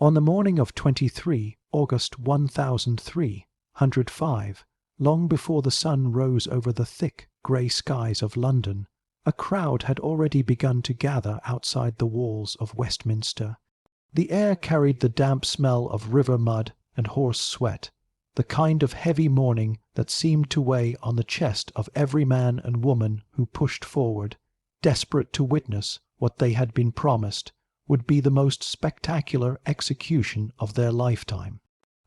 On the morning of 23 August 1305, long before the sun rose over the thick, grey skies of London, a crowd had already begun to gather outside the walls of Westminster. The air carried the damp smell of river mud and horse sweat, the kind of heavy mourning that seemed to weigh on the chest of every man and woman who pushed forward, desperate to witness what they had been promised would be the most spectacular execution of their lifetime.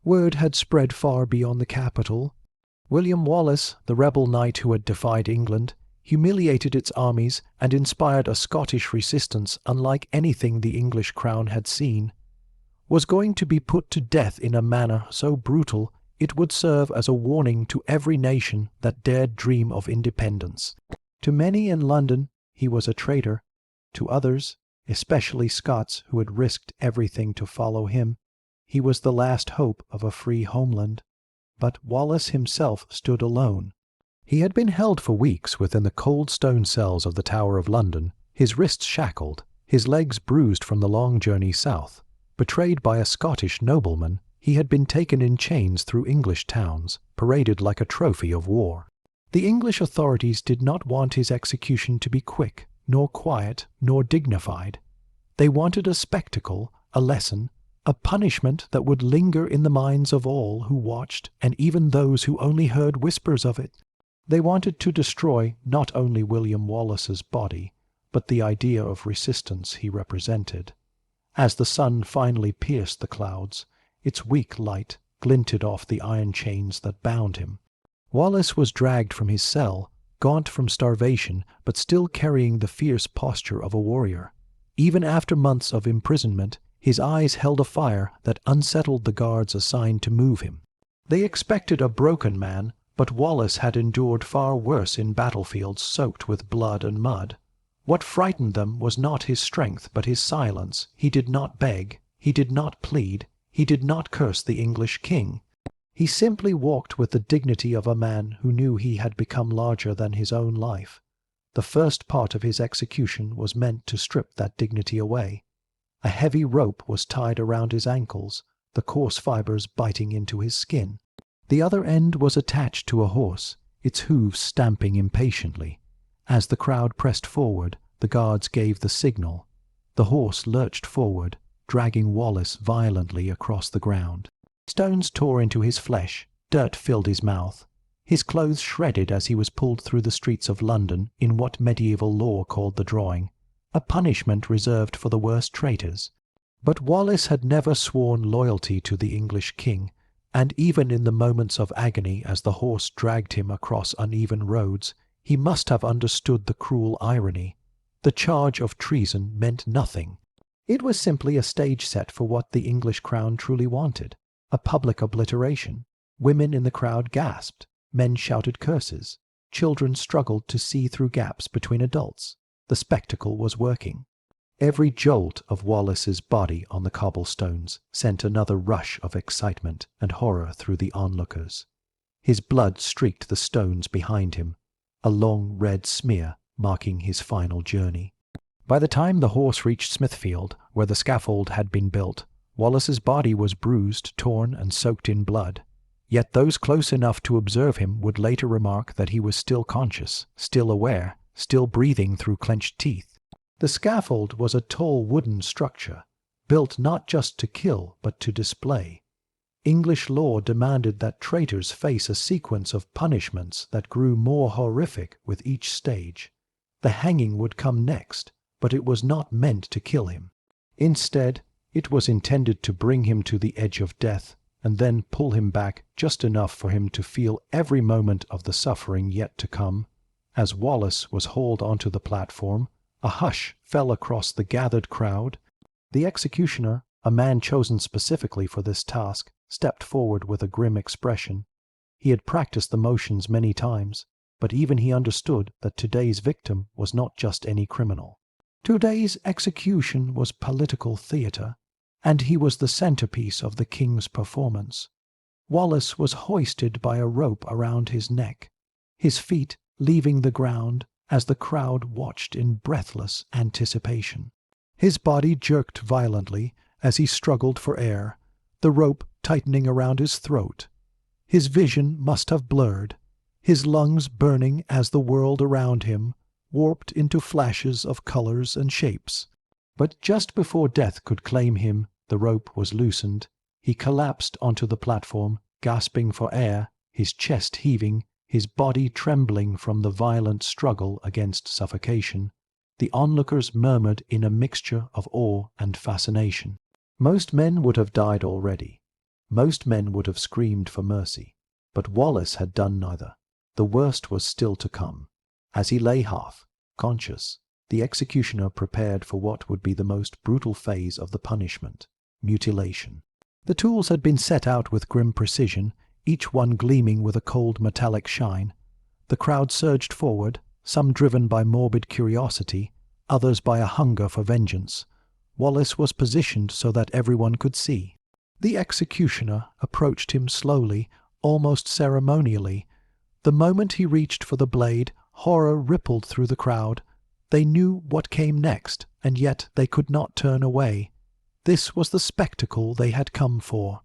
Word had spread far beyond the capital. William Wallace, the rebel knight who had defied England, humiliated its armies and inspired a Scottish resistance unlike anything the English crown had seen, was going to be put to death in a manner so brutal it would serve as a warning to every nation that dared dream of independence. To many in London he was a traitor. To others, especially Scots who had risked everything to follow him, he was the last hope of a free homeland. But Wallace himself stood alone. He had been held for weeks within the cold stone cells of the Tower of London, his wrists shackled, his legs bruised from the long journey south. Betrayed by a Scottish nobleman, he had been taken in chains through English towns, paraded like a trophy of war. The English authorities did not want his execution to be quick, nor quiet, nor dignified. They wanted a spectacle, a lesson, a punishment that would linger in the minds of all who watched and even those who only heard whispers of it. They wanted to destroy not only William Wallace's body, but the idea of resistance he represented. As the sun finally pierced the clouds, its weak light glinted off the iron chains that bound him. Wallace was dragged from his cell, gaunt from starvation, but still carrying the fierce posture of a warrior. Even after months of imprisonment, his eyes held a fire that unsettled the guards assigned to move him. They expected a broken man, but Wallace had endured far worse in battlefields soaked with blood and mud. What frightened them was not his strength, but his silence. He did not beg, he did not plead, he did not curse the English king. He simply walked with the dignity of a man who knew he had become larger than his own life. The first part of his execution was meant to strip that dignity away. A heavy rope was tied around his ankles, the coarse fibers biting into his skin. The other end was attached to a horse, its hooves stamping impatiently. As the crowd pressed forward, the guards gave the signal. The horse lurched forward, dragging Wallace violently across the ground. Stones tore into his flesh, dirt filled his mouth. His clothes shredded as he was pulled through the streets of London in what medieval law called the drawing, a punishment reserved for the worst traitors. But Wallace had never sworn loyalty to the English king, and even in the moments of agony as the horse dragged him across uneven roads, he must have understood the cruel irony. The charge of treason meant nothing. It was simply a stage set for what the English crown truly wanted, a public obliteration. Women in the crowd gasped, men shouted curses, children struggled to see through gaps between adults. The spectacle was working. Every jolt of Wallace's body on the cobblestones sent another rush of excitement and horror through the onlookers. His blood streaked the stones behind him, a long red smear marking his final journey. By the time the horse reached Smithfield, where the scaffold had been built, Wallace's body was bruised, torn, and soaked in blood. Yet those close enough to observe him would later remark that he was still conscious, still aware, still breathing through clenched teeth. The scaffold was a tall wooden structure, built not just to kill but to display. English law demanded that traitors face a sequence of punishments that grew more horrific with each stage. The hanging would come next, but it was not meant to kill him. Instead, it was intended to bring him to the edge of death, and then pull him back just enough for him to feel every moment of the suffering yet to come. As Wallace was hauled onto the platform, a hush fell across the gathered crowd. The executioner, a man chosen specifically for this task, stepped forward with a grim expression. He had practiced the motions many times, but even he understood that today's victim was not just any criminal. Today's execution was political theatre, and he was the centerpiece of the king's performance. Wallace was hoisted by a rope around his neck, his feet leaving the ground as the crowd watched in breathless anticipation. His body jerked violently as he struggled for air, the rope tightening around his throat. His vision must have blurred, his lungs burning as the world around him warped into flashes of colors and shapes. But just before death could claim him, the rope was loosened. He collapsed onto the platform, gasping for air, his chest heaving, his body trembling from the violent struggle against suffocation. The onlookers murmured in a mixture of awe and fascination. Most men would have died already. Most men would have screamed for mercy. But Wallace had done neither. The worst was still to come. As he lay half conscious, the executioner prepared for what would be the most brutal phase of the punishment, mutilation. The tools had been set out with grim precision, each one gleaming with a cold metallic shine. The crowd surged forward, some driven by morbid curiosity, others by a hunger for vengeance. Wallace was positioned so that everyone could see. The executioner approached him slowly, almost ceremonially. The moment he reached for the blade, horror rippled through the crowd. They knew what came next, and yet they could not turn away. This was the spectacle they had come for.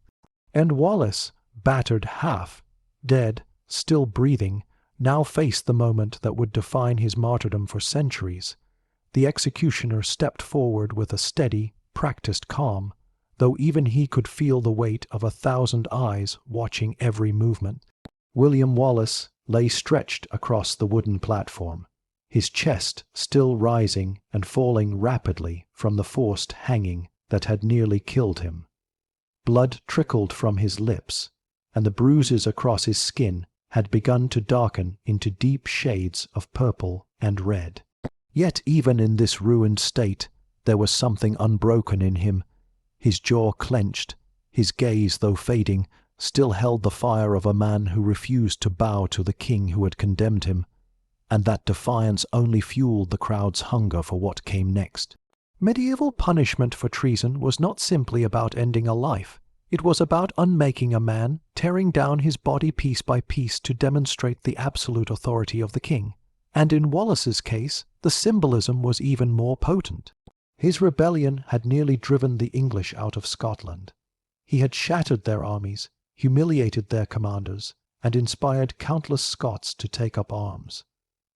And Wallace, battered half, dead, still breathing, now faced the moment that would define his martyrdom for centuries. The executioner stepped forward with a steady, practiced calm, though even he could feel the weight of 1,000 eyes watching every movement. William Wallace lay stretched across the wooden platform, his chest still rising and falling rapidly from the forced hanging that had nearly killed him. Blood trickled from his lips, and the bruises across his skin had begun to darken into deep shades of purple and red. Yet even in this ruined state, there was something unbroken in him. His jaw clenched, his gaze, though fading, still held the fire of a man who refused to bow to the king who had condemned him, and that defiance only fueled the crowd's hunger for what came next. Medieval punishment for treason was not simply about ending a life. It was about unmaking a man, tearing down his body piece by piece to demonstrate the absolute authority of the king. And in Wallace's case, the symbolism was even more potent. His rebellion had nearly driven the English out of Scotland. He had shattered their armies, humiliated their commanders, and inspired countless Scots to take up arms.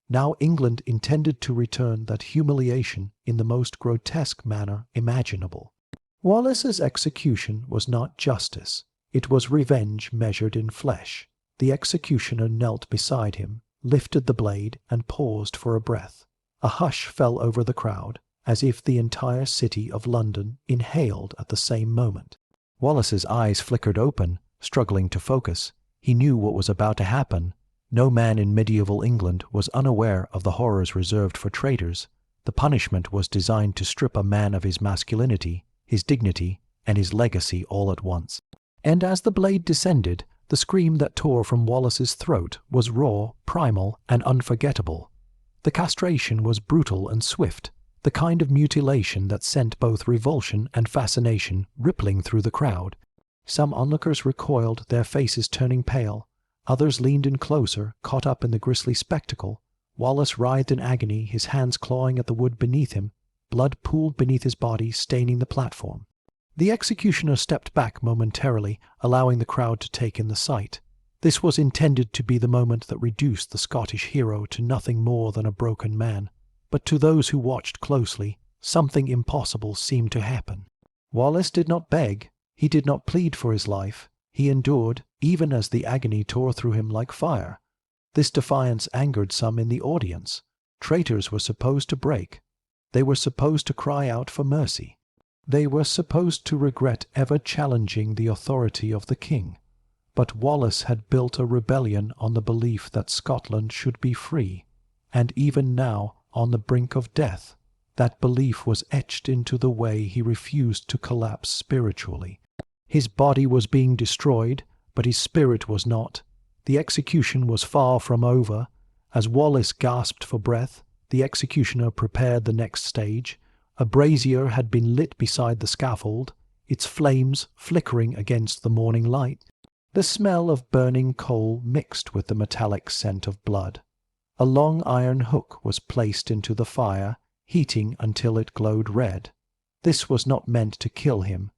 Now England intended to return that humiliation in the most grotesque manner imaginable. Wallace's execution was not justice. It was revenge measured in flesh. The executioner knelt beside him, lifted the blade, and paused for a breath. A hush fell over the crowd, as if the entire city of London inhaled at the same moment. Wallace's eyes flickered open, struggling to focus. He knew what was about to happen. No man in medieval England was unaware of the horrors reserved for traitors. The punishment was designed to strip a man of his masculinity, his dignity, and his legacy all at once. And as the blade descended, the scream that tore from Wallace's throat was raw, primal, and unforgettable. The castration was brutal and swift, the kind of mutilation that sent both revulsion and fascination rippling through the crowd. Some onlookers recoiled, their faces turning pale. Others leaned in closer, caught up in the grisly spectacle. Wallace writhed in agony, his hands clawing at the wood beneath him. Blood pooled beneath his body, staining the platform. The executioner stepped back momentarily, allowing the crowd to take in the sight. This was intended to be the moment that reduced the Scottish hero to nothing more than a broken man. But to those who watched closely, something impossible seemed to happen. Wallace did not beg. He did not plead for his life. He endured, even as the agony tore through him like fire. This defiance angered some in the audience. Traitors were supposed to break. They were supposed to cry out for mercy. They were supposed to regret ever challenging the authority of the king. But Wallace had built a rebellion on the belief that Scotland should be free, and even now, on the brink of death, that belief was etched into the way he refused to collapse spiritually. His body was being destroyed, but his spirit was not. The execution was far from over. As Wallace gasped for breath, the executioner prepared the next stage. A brazier had been lit beside the scaffold, its flames flickering against the morning light. The smell of burning coal mixed with the metallic scent of blood. A long iron hook was placed into the fire, heating until it glowed red. This was not meant to kill him.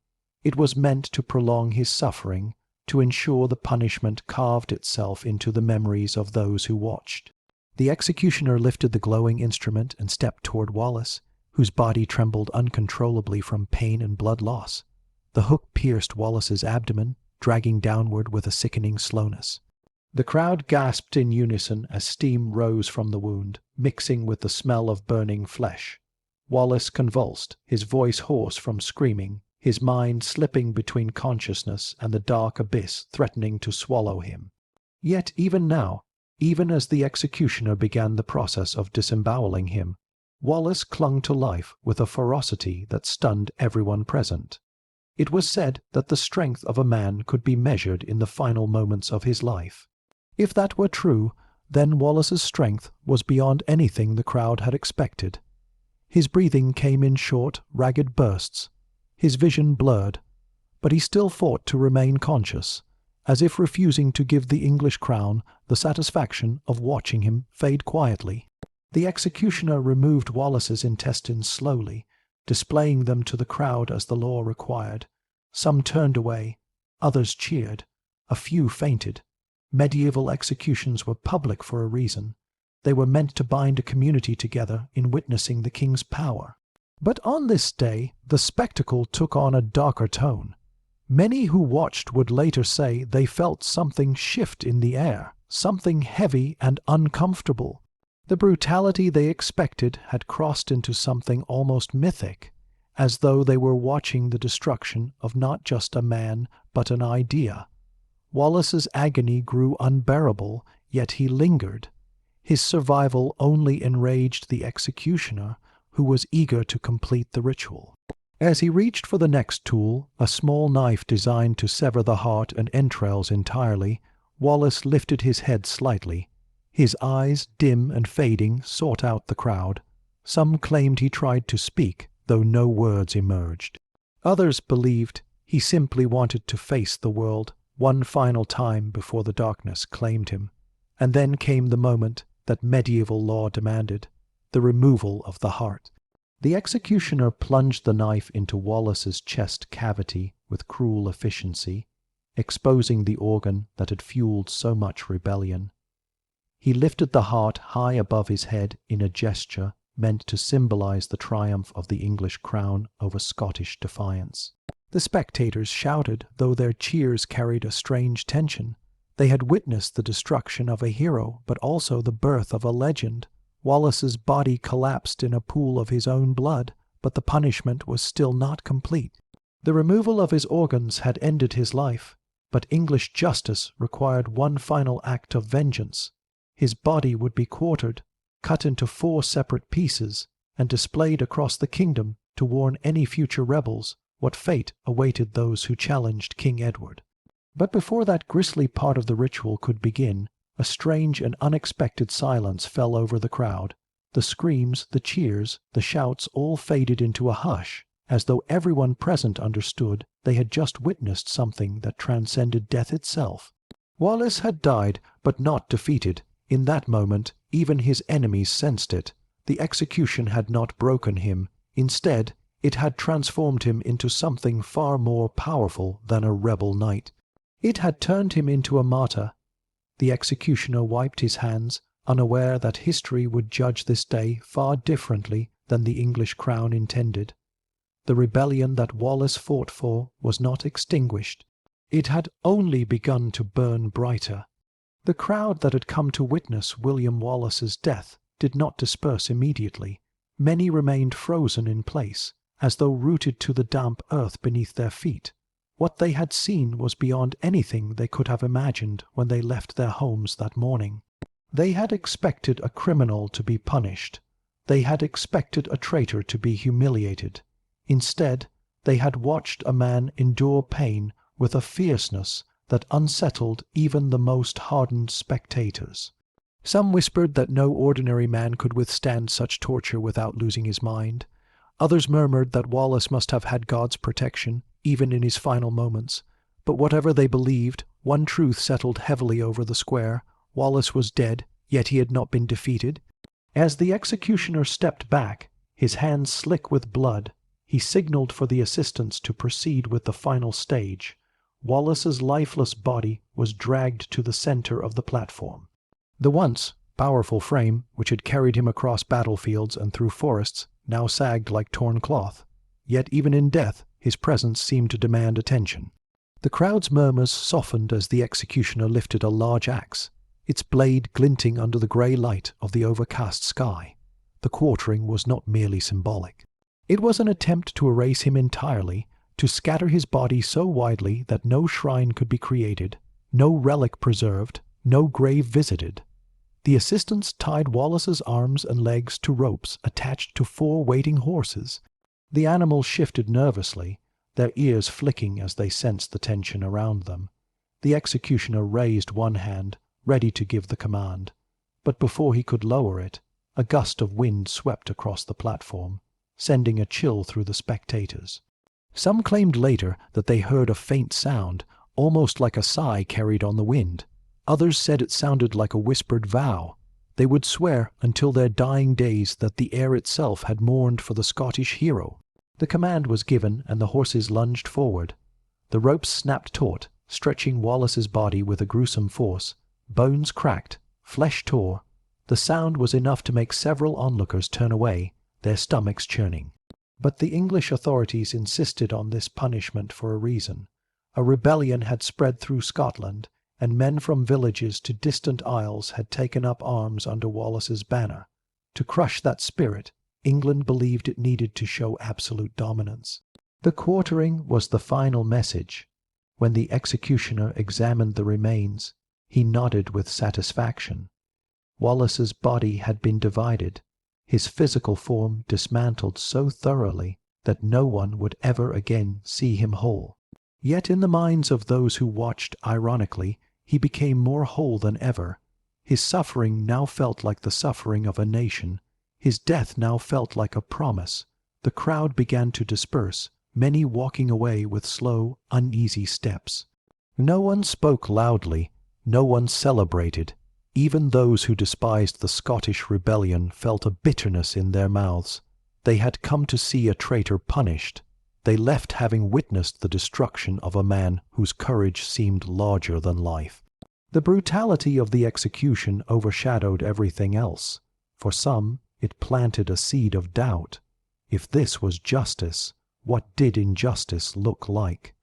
It was meant to prolong his suffering, to ensure the punishment carved itself into the memories of those who watched. The executioner lifted the glowing instrument and stepped toward Wallace, whose body trembled uncontrollably from pain and blood loss. The hook pierced Wallace's abdomen, dragging downward with a sickening slowness. The crowd gasped in unison as steam rose from the wound, mixing with the smell of burning flesh. Wallace convulsed, his voice hoarse from screaming, his mind slipping between consciousness and the dark abyss threatening to swallow him. Yet even now, even as the executioner began the process of disemboweling him, Wallace clung to life with a ferocity that stunned everyone present. It was said that the strength of a man could be measured in the final moments of his life. If that were true, then Wallace's strength was beyond anything the crowd had expected. His breathing came in short, ragged bursts, his vision blurred, but he still fought to remain conscious, as if refusing to give the English crown the satisfaction of watching him fade quietly. The executioner removed Wallace's intestines slowly, displaying them to the crowd as the law required. Some turned away, others cheered, a few fainted. Medieval executions were public for a reason. They were meant to bind a community together in witnessing the king's power. But on this day, the spectacle took on a darker tone. Many who watched would later say they felt something shift in the air, something heavy and uncomfortable. The brutality they expected had crossed into something almost mythic, as though they were watching the destruction of not just a man, but an idea. Wallace's agony grew unbearable, yet he lingered. His survival only enraged the executioner, who was eager to complete the ritual. As he reached for the next tool, a small knife designed to sever the heart and entrails entirely, Wallace lifted his head slightly. His eyes, dim and fading, sought out the crowd. Some claimed he tried to speak, though no words emerged. Others believed he simply wanted to face the world one final time before the darkness claimed him. And then came the moment that medieval law demanded, the removal of the heart. The executioner plunged the knife into Wallace's chest cavity with cruel efficiency, exposing the organ that had fueled so much rebellion. He lifted the heart high above his head in a gesture meant to symbolize the triumph of the English crown over Scottish defiance. The spectators shouted, though their cheers carried a strange tension. They had witnessed the destruction of a hero, but also the birth of a legend. Wallace's body collapsed in a pool of his own blood, but the punishment was still not complete. The removal of his organs had ended his life, but English justice required one final act of vengeance. His body would be quartered, cut into 4 separate pieces, and displayed across the kingdom to warn any future rebels what fate awaited those who challenged King Edward. But before that grisly part of the ritual could begin, a strange and unexpected silence fell over the crowd. The screams, the cheers, the shouts all faded into a hush, as though everyone present understood they had just witnessed something that transcended death itself. Wallace had died, but not defeated. In that moment, even his enemies sensed it. The execution had not broken him. Instead, it had transformed him into something far more powerful than a rebel knight. It had turned him into a martyr. The executioner wiped his hands, unaware that history would judge this day far differently than the English crown intended. The rebellion that Wallace fought for was not extinguished. It had only begun to burn brighter. The crowd that had come to witness William Wallace's death did not disperse immediately. Many remained frozen in place, as though rooted to the damp earth beneath their feet. What they had seen was beyond anything they could have imagined when they left their homes that morning. They had expected a criminal to be punished. They had expected a traitor to be humiliated. Instead, they had watched a man endure pain with a fierceness that unsettled even the most hardened spectators. Some whispered that no ordinary man could withstand such torture without losing his mind. Others murmured that Wallace must have had God's protection, even in his final moments. But whatever they believed, one truth settled heavily over the square. Wallace was dead, yet he had not been defeated. As the executioner stepped back, his hands slick with blood, He signalled for the assistants to proceed with the final stage. Wallace's lifeless body was dragged to the centre of the platform. The once powerful frame, which had carried him across battlefields and through forests, now sagged like torn cloth. Yet even in death, his presence seemed to demand attention. The crowd's murmurs softened as the executioner lifted a large axe, its blade glinting under the grey light of the overcast sky. The quartering was not merely symbolic. It was an attempt to erase him entirely, to scatter his body so widely that no shrine could be created, no relic preserved, no grave visited. The assistants tied Wallace's arms and legs to ropes attached to 4 waiting horses. The animals shifted nervously, their ears flicking as they sensed the tension around them. The executioner raised one hand, ready to give the command. But before he could lower it, a gust of wind swept across the platform, sending a chill through the spectators. Some claimed later that they heard a faint sound, almost like a sigh carried on the wind. Others said it sounded like a whispered vow. They would swear until their dying days that the air itself had mourned for the Scottish hero. The command was given and the horses lunged forward. The ropes snapped taut, stretching Wallace's body with a gruesome force. Bones cracked, flesh tore. The sound was enough to make several onlookers turn away, their stomachs churning. But the English authorities insisted on this punishment for a reason. A rebellion had spread through Scotland, and men from villages to distant isles had taken up arms under Wallace's banner. To crush that spirit, England believed it needed to show absolute dominance. The quartering was the final message. When the executioner examined the remains, he nodded with satisfaction. Wallace's body had been divided, his physical form dismantled so thoroughly that no one would ever again see him whole. Yet in the minds of those who watched ironically, he became more whole than ever. His suffering now felt like the suffering of a nation. His death now felt like a promise. The crowd began to disperse, many walking away with slow, uneasy steps. No one spoke loudly, no one celebrated. Even those who despised the Scottish rebellion felt a bitterness in their mouths. They had come to see a traitor punished. They left having witnessed the destruction of a man whose courage seemed larger than life. The brutality of the execution overshadowed everything else. For some, it planted a seed of doubt. If this was justice, what did injustice look like?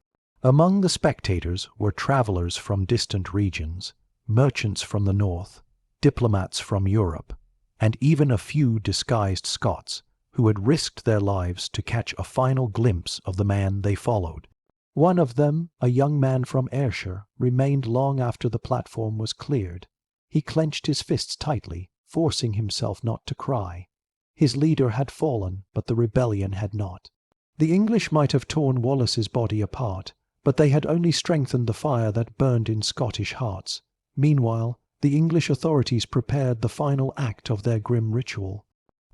Among the spectators were travelers from distant regions, merchants from the north, diplomats from Europe, and even a few disguised Scots who had risked their lives to catch a final glimpse of the man they followed. One of them, a young man from Ayrshire, remained long after the platform was cleared. He clenched his fists tightly, forcing himself not to cry. His leader had fallen, but the rebellion had not. The English might have torn Wallace's body apart, but they had only strengthened the fire that burned in Scottish hearts. Meanwhile, the English authorities prepared the final act of their grim ritual.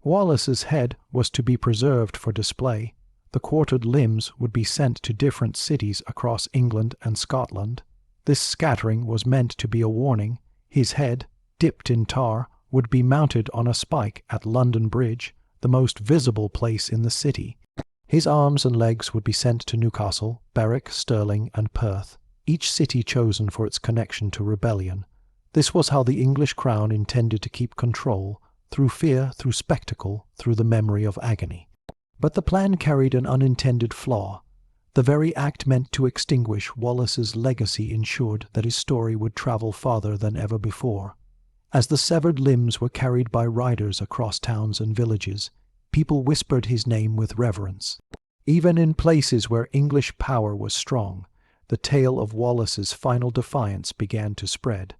Wallace's head was to be preserved for display. The quartered limbs would be sent to different cities across England and Scotland. This scattering was meant to be a warning. His head, dipped in tar, would be mounted on a spike at London Bridge, the most visible place in the city. His arms and legs would be sent to Newcastle, Berwick, Stirling, and Perth, each city chosen for its connection to rebellion. This was how the English crown intended to keep control, through fear, through spectacle, through the memory of agony. But the plan carried an unintended flaw. The very act meant to extinguish Wallace's legacy ensured that his story would travel farther than ever before. As the severed limbs were carried by riders across towns and villages, people whispered his name with reverence. Even in places where English power was strong, the tale of Wallace's final defiance began to spread.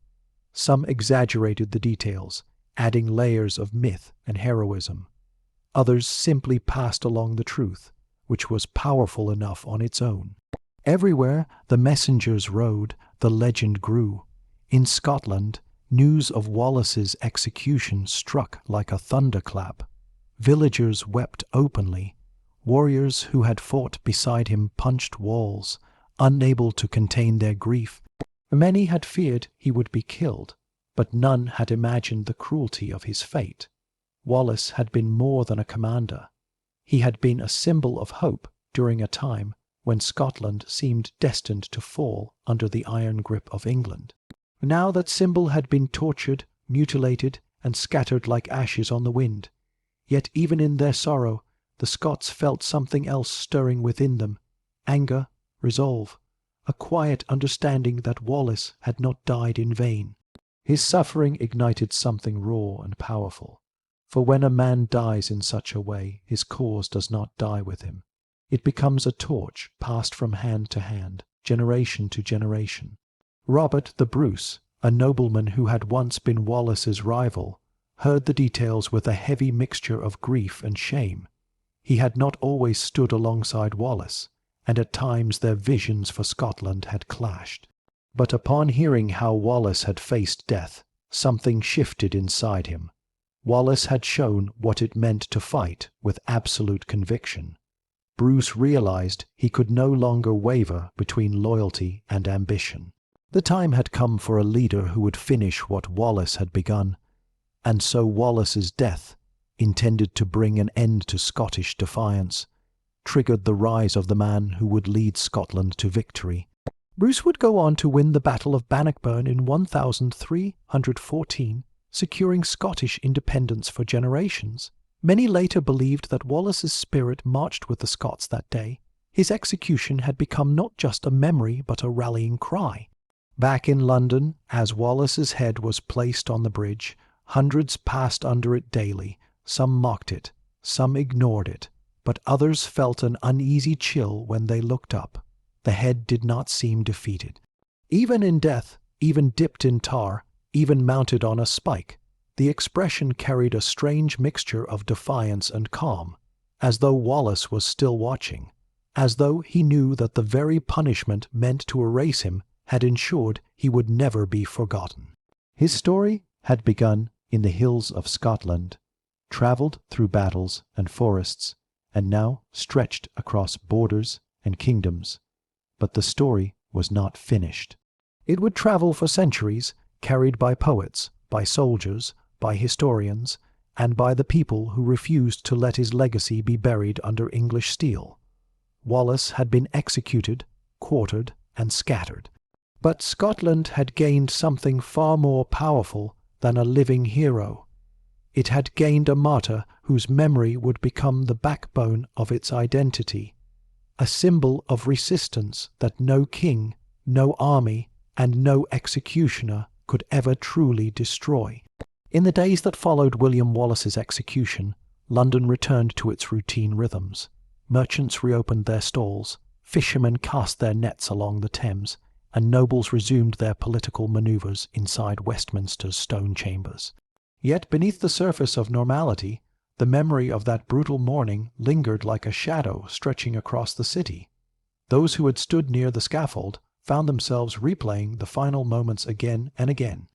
Some exaggerated the details, adding layers of myth and heroism. Others simply passed along the truth, which was powerful enough on its own. Everywhere the messengers rode, the legend grew. In Scotland, news of Wallace's execution struck like a thunderclap. Villagers wept openly. Warriors who had fought beside him punched walls, unable to contain their grief. Many had feared he would be killed, but none had imagined the cruelty of his fate. Wallace had been more than a commander. He had been a symbol of hope during a time when Scotland seemed destined to fall under the iron grip of England. Now that symbol had been tortured, mutilated, and scattered like ashes on the wind. Yet even in their sorrow, the Scots felt something else stirring within them: anger, resolve, a quiet understanding that Wallace had not died in vain. His suffering ignited something raw and powerful. For when a man dies in such a way, his cause does not die with him. It becomes a torch passed from hand to hand, generation to generation. Robert the Bruce, a nobleman who had once been Wallace's rival, heard the details with a heavy mixture of grief and shame. He had not always stood alongside Wallace, and at times their visions for Scotland had clashed. But upon hearing how Wallace had faced death, something shifted inside him. Wallace had shown what it meant to fight with absolute conviction. Bruce realized he could no longer waver between loyalty and ambition. The time had come for a leader who would finish what Wallace had begun, and so Wallace's death, intended to bring an end to Scottish defiance, triggered the rise of the man who would lead Scotland to victory. Bruce would go on to win the Battle of Bannockburn in 1314, securing Scottish independence for generations. Many later believed that Wallace's spirit marched with the Scots that day. His execution had become not just a memory but a rallying cry. Back in London, as Wallace's head was placed on the bridge, hundreds passed under it daily. Some mocked it, some ignored it, but others felt an uneasy chill when they looked up. The head did not seem defeated. Even in death, even dipped in tar, even mounted on a spike, the expression carried a strange mixture of defiance and calm, as though Wallace was still watching, as though he knew that the very punishment meant to erase him had ensured he would never be forgotten. His story had begun in the hills of Scotland, travelled through battles and forests, and now stretched across borders and kingdoms. But the story was not finished. It would travel for centuries, carried by poets, by soldiers, by historians, and by the people who refused to let his legacy be buried under English steel. Wallace had been executed, quartered, and scattered. But Scotland had gained something far more powerful than a living hero. It had gained a martyr whose memory would become the backbone of its identity, a symbol of resistance that no king, no army, and no executioner could ever truly destroy. In the days that followed William Wallace's execution, London returned to its routine rhythms. Merchants reopened their stalls, fishermen cast their nets along the Thames, and nobles resumed their political manoeuvres inside Westminster's stone chambers. Yet beneath the surface of normality, the memory of that brutal morning lingered like a shadow stretching across the city. Those who had stood near the scaffold found themselves replaying the final moments again and again.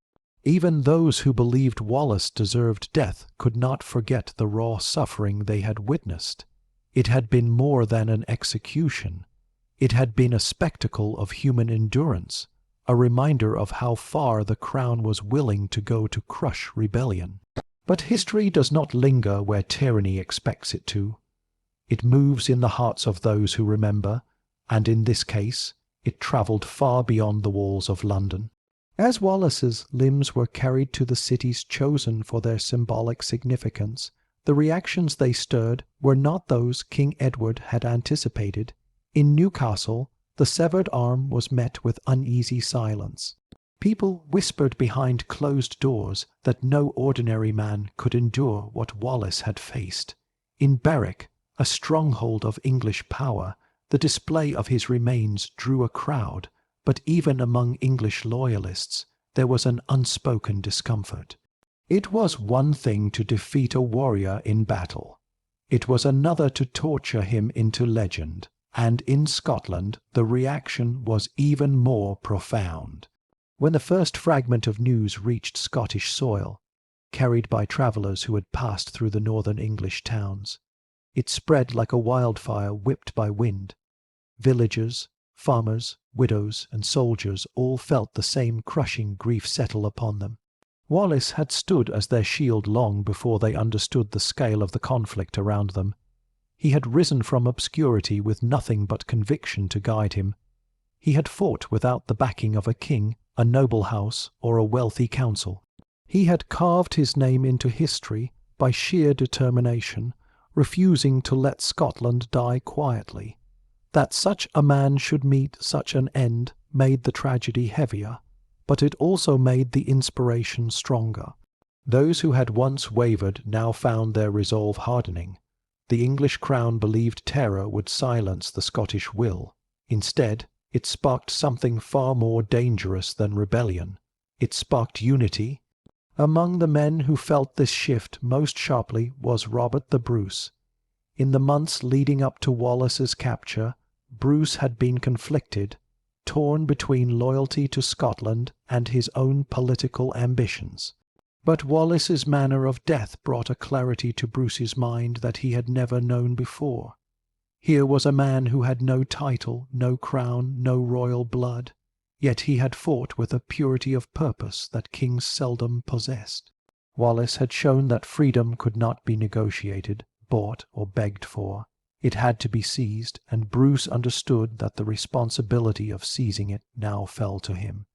Even those who believed Wallace deserved death could not forget the raw suffering they had witnessed. It had been more than an execution. It had been a spectacle of human endurance, a reminder of how far the crown was willing to go to crush rebellion. But history does not linger where tyranny expects it to. It moves in the hearts of those who remember, and in this case, it travelled far beyond the walls of London. As Wallace's limbs were carried to the cities chosen for their symbolic significance, the reactions they stirred were not those King Edward had anticipated. In Newcastle, the severed arm was met with uneasy silence. People whispered behind closed doors that no ordinary man could endure what Wallace had faced. In Berwick, a stronghold of English power, the display of his remains drew a crowd, but even among English loyalists there was an unspoken discomfort. It was one thing to defeat a warrior in battle. It was another to torture him into legend, and in Scotland the reaction was even more profound. When the first fragment of news reached Scottish soil, carried by travellers who had passed through the northern English towns, it spread like a wildfire whipped by wind. Villagers, farmers, widows, and soldiers all felt the same crushing grief settle upon them. Wallace had stood as their shield long before they understood the scale of the conflict around them. He had risen from obscurity with nothing but conviction to guide him. He had fought without the backing of a king, a noble house, or a wealthy council. He had carved his name into history by sheer determination, refusing to let Scotland die quietly. That such a man should meet such an end made the tragedy heavier, but it also made the inspiration stronger. Those who had once wavered now found their resolve hardening. The English crown believed terror would silence the Scottish will. Instead, it sparked something far more dangerous than rebellion. It sparked unity. Among the men who felt this shift most sharply was Robert the Bruce. In the months leading up to Wallace's capture, Bruce had been conflicted, torn between loyalty to Scotland and his own political ambitions. But Wallace's manner of death brought a clarity to Bruce's mind that he had never known before. Here was a man who had no title, no crown, no royal blood, yet he had fought with a purity of purpose that kings seldom possessed. Wallace had shown that freedom could not be negotiated, bought, or begged for. It had to be seized, and Bruce understood that the responsibility of seizing it now fell to him.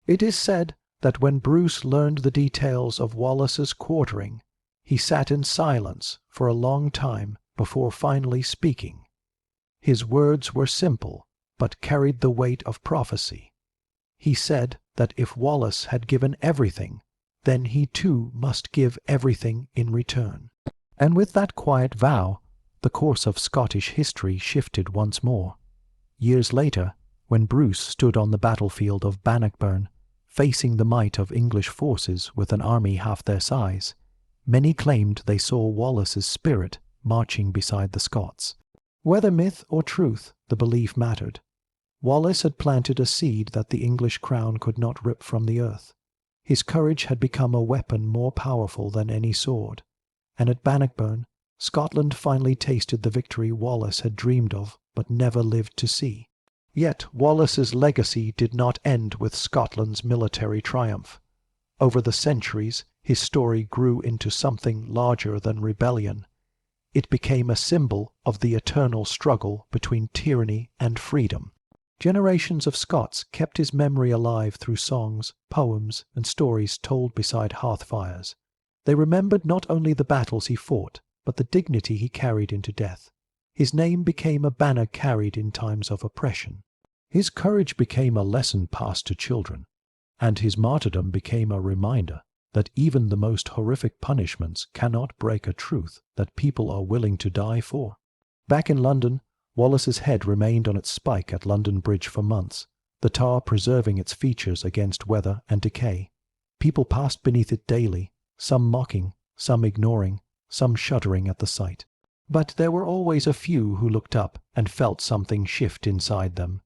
It is said that when Bruce learned the details of Wallace's quartering, he sat in silence for a long time before finally speaking. His words were simple, but carried the weight of prophecy. He said that if Wallace had given everything, then he too must give everything in return. And with that quiet vow, the course of Scottish history shifted once more. Years later, when Bruce stood on the battlefield of Bannockburn, facing the might of English forces with an army half their size, many claimed they saw Wallace's spirit marching beside the Scots. Whether myth or truth, the belief mattered. Wallace had planted a seed that the English crown could not rip from the earth. His courage had become a weapon more powerful than any sword, and at Bannockburn, Scotland finally tasted the victory Wallace had dreamed of but never lived to see. Yet Wallace's legacy did not end with Scotland's military triumph. Over the centuries, his story grew into something larger than rebellion. It became a symbol of the eternal struggle between tyranny and freedom. Generations of Scots kept his memory alive through songs, poems, and stories told beside hearth fires. They remembered not only the battles he fought, but the dignity he carried into death. His name became a banner carried in times of oppression. His courage became a lesson passed to children, and his martyrdom became a reminder that even the most horrific punishments cannot break a truth that people are willing to die for. Back in London, Wallace's head remained on its spike at London Bridge for months, the tar preserving its features against weather and decay. People passed beneath it daily, some mocking, some ignoring, some shuddering at the sight. But there were always a few who looked up and felt something shift inside them.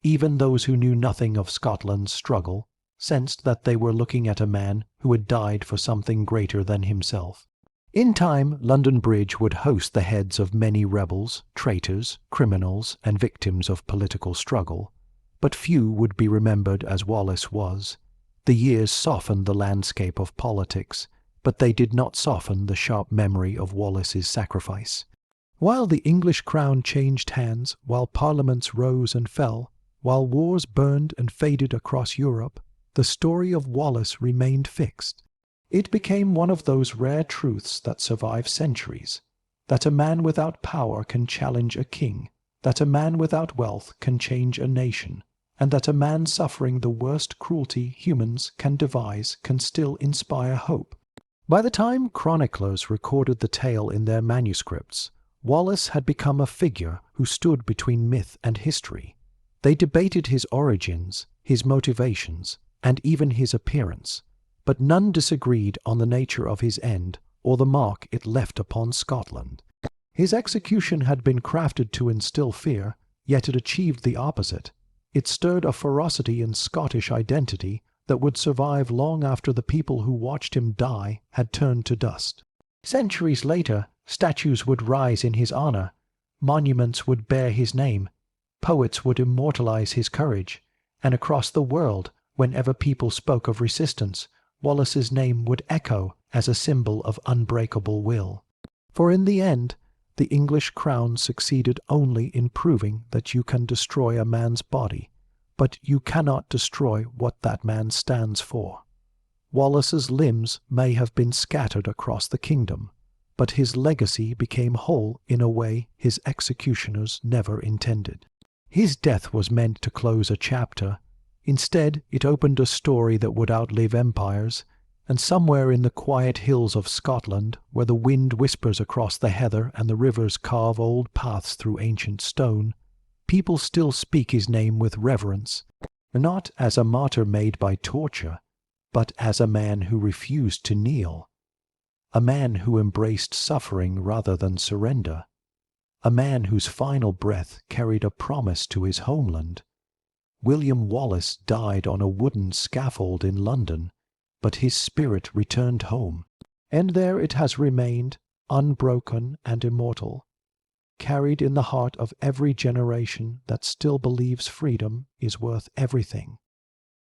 Even those who knew nothing of Scotland's struggle sensed that they were looking at a man who had died for something greater than himself. In time, London Bridge would host the heads of many rebels, traitors, criminals, and victims of political struggle, but few would be remembered as Wallace was. The years softened the landscape of politics, but they did not soften the sharp memory of Wallace's sacrifice. While the English crown changed hands, while parliaments rose and fell, while wars burned and faded across Europe, the story of Wallace remained fixed. It became one of those rare truths that survive centuries, that a man without power can challenge a king, that a man without wealth can change a nation, and that a man suffering the worst cruelty humans can devise can still inspire hope. By the time chroniclers recorded the tale in their manuscripts, Wallace had become a figure who stood between myth and history. They debated his origins, his motivations, and even his appearance, but none disagreed on the nature of his end or the mark it left upon Scotland. His execution had been crafted to instill fear, yet it achieved the opposite. It stirred a ferocity in Scottish identity that would survive long after the people who watched him die had turned to dust. Centuries later, statues would rise in his honor, monuments would bear his name, poets would immortalize his courage, and across the world, whenever people spoke of resistance, Wallace's name would echo as a symbol of unbreakable will. For in the end, The English crown succeeded only in proving that you can destroy a man's body, but you cannot destroy what that man stands for. Wallace's limbs may have been scattered across the kingdom, but his legacy became whole in a way his executioners never intended. His death was meant to close a chapter. Instead, it opened a story that would outlive empires, and somewhere in the quiet hills of Scotland, where the wind whispers across the heather and the rivers carve old paths through ancient stone, people still speak his name with reverence, not as a martyr made by torture, but as a man who refused to kneel, a man who embraced suffering rather than surrender, a man whose final breath carried a promise to his homeland. William Wallace died on a wooden scaffold in London, but his spirit returned home, and there it has remained, unbroken and immortal, carried in the heart of every generation that still believes freedom is worth everything.